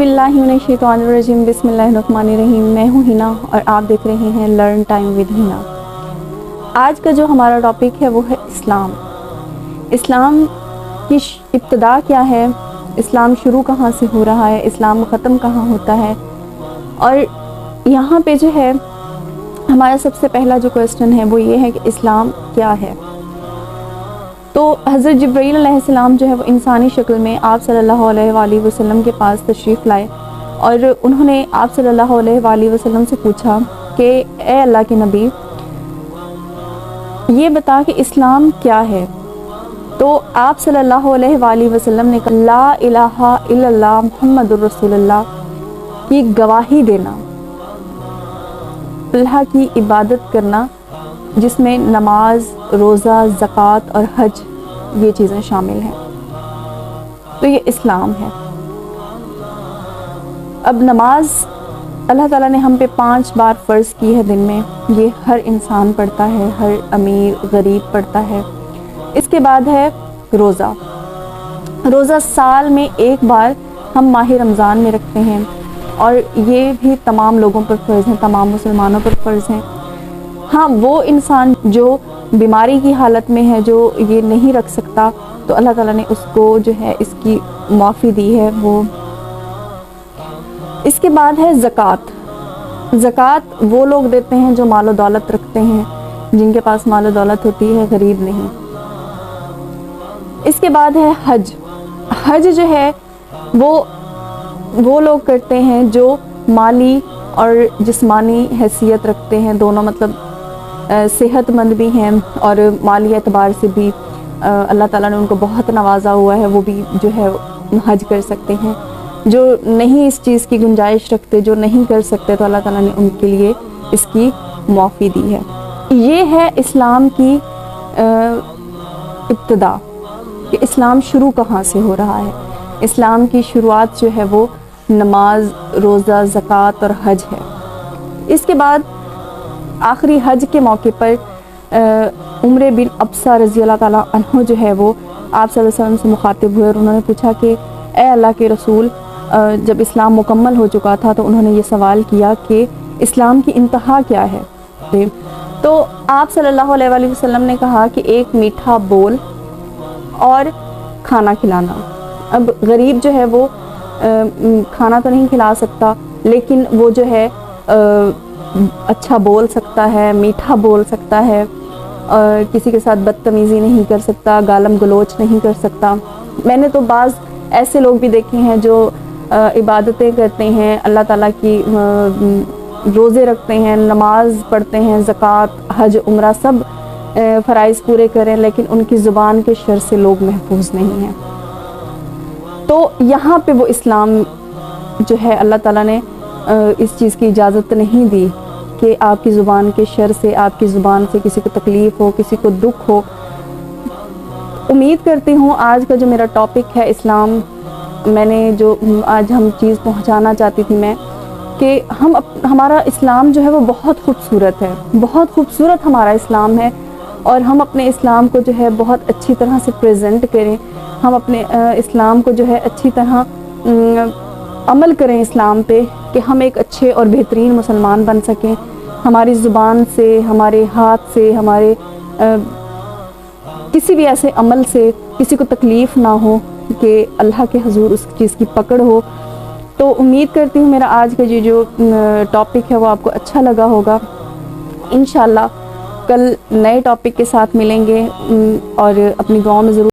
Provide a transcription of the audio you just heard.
बिल्लाहि मिनश शैतानिर रजीम बिस्मिल्लाहिर रहमानिर रहीम। मैं हूँ हिना और आप देख रहे हैं लर्न टाइम विद हिना। आज का जो हमारा टॉपिक है वो है इस्लाम। इस्लाम की इब्तिदा क्या है, इस्लाम शुरू कहाँ से हो रहा है, इस्लाम ख़त्म कहाँ होता है। और यहाँ पे जो है हमारा सबसे पहला जो क्वेश्चन है वो ये है कि इस्लाम क्या है। तो हज़रत जिब्रील अलैहिस्सलाम जो है वो इंसानी शक्ल में आप सल्लल्लाहु अलैहि वसल्लम के पास तशरीफ़ लाए और उन्होंने आप सल्लल्लाहु अलैहि वसल्लम से पूछा कि ए अल्लाह के नबी, ये बता कि इस्लाम क्या है। तो आप सल्लल्लाहु अलैहि वसल्लम ने कहा ला इलाहा इल्लल्लाह मुहम्मदुर रसूलुल्लाह की गवाही देना, अल्लाह की इबादत करना जिसमें नमाज, रोज़ा, ज़कात और हज ये चीज़ें शामिल हैं। तो ये इस्लाम है। अब नमाज अल्लाह ताला ने हम पे 5 बार फ़र्ज़ की है दिन में, ये हर इंसान पढ़ता है, हर अमीर गरीब पढ़ता है। इसके बाद है रोज़ा। रोज़ा साल में एक बार हम माह रमज़ान में रखते हैं और ये भी तमाम लोगों पर फ़र्ज़ है, तमाम मुसलमानों पर फ़र्ज़ है। हाँ, वो इंसान जो बीमारी की हालत में है, जो ये नहीं रख सकता, तो अल्लाह ताला ने उसको जो है इसकी माफ़ी दी है वो। इसके बाद है ज़कात। ज़कात वो लोग देते हैं जो मालो दौलत रखते हैं, जिनके पास मालो दौलत होती है, गरीब नहीं। इसके बाद है हज। हज जो है वो लोग करते हैं जो माली और जिस्मानी हैसियत रखते हैं, दोनों, मतलब सेहतमंद भी हैं और माली एतबार से भी अल्लाह ताला ने उनको बहुत नवाजा हुआ है, वो भी जो है हज कर सकते हैं। जो नहीं इस चीज़ की गुंजाइश रखते, जो नहीं कर सकते, तो अल्लाह ताला ने उनके लिए इसकी माफ़ी दी है। ये है इस्लाम की इब्तिदा कि इस्लाम शुरू कहाँ से हो रहा है। इस्लाम की शुरुआत जो है वो नमाज, रोज़ा, ज़कात और हज है। इसके बाद आखिरी हज के मौके पर उम्र बिन अब्सा रज़ी अल्लाह ताला अन्हु जो है वो आप सल्लल्लाहु अलैहि वसल्लम से मुखातिब हुए और उन्होंने पूछा कि ए अल्लाह के रसूल, जब इस्लाम मुकम्मल हो चुका था तो उन्होंने ये सवाल किया कि इस्लाम की इंतहा क्या है। तो आप सल्लल्लाहु अलैहि वसल्लम ने कहा कि एक मीठा बोल और खाना खिलाना। अब गरीब जो है वो खाना तो नहीं खिला सकता, लेकिन वो जो है अच्छा बोल सकता है, मीठा बोल सकता है, किसी के साथ बदतमीज़ी नहीं कर सकता, गालम गलोच नहीं कर सकता। मैंने तो बाज़ ऐसे लोग भी देखे हैं जो इबादतें करते हैं, अल्लाह ताला की रोज़े रखते हैं, नमाज पढ़ते हैं, ज़कात, हज, उम्रा सब फ़राइज़ पूरे करें, लेकिन उनकी ज़ुबान के शर से लोग महफूज नहीं हैं। तो यहाँ पे वो इस्लाम जो है अल्लाह ताला ने इस चीज़ की इजाज़त नहीं दी कि आपकी ज़ुबान के शर से, आपकी ज़ुबान से किसी को तकलीफ़ हो, किसी को दुख हो। उम्मीद करती हूँ आज का जो मेरा टॉपिक है इस्लाम, मैंने जो आज हम चीज़ पहुँचाना चाहती थी मैं, कि हमारा इस्लाम जो है वो बहुत खूबसूरत है, बहुत खूबसूरत हमारा इस्लाम है और हम अपने इस्लाम को जो है बहुत अच्छी तरह से प्रेजेंट करें। हम अपने इस्लाम को जो है अच्छी तरह अमल करें इस्लाम पे कि हम एक अच्छे और बेहतरीन मुसलमान बन सकें। हमारी ज़ुबान से, हमारे हाथ से, हमारे किसी भी ऐसे अमल से किसी को तकलीफ़ ना हो कि अल्लाह के हुज़ूर उस चीज़ की पकड़ हो। तो उम्मीद करती हूँ मेरा आज का ये जो टॉपिक है वो आपको अच्छा लगा होगा। इंशाल्लाह कल नए टॉपिक के साथ मिलेंगे और अपनी दुआओं में ज़रूर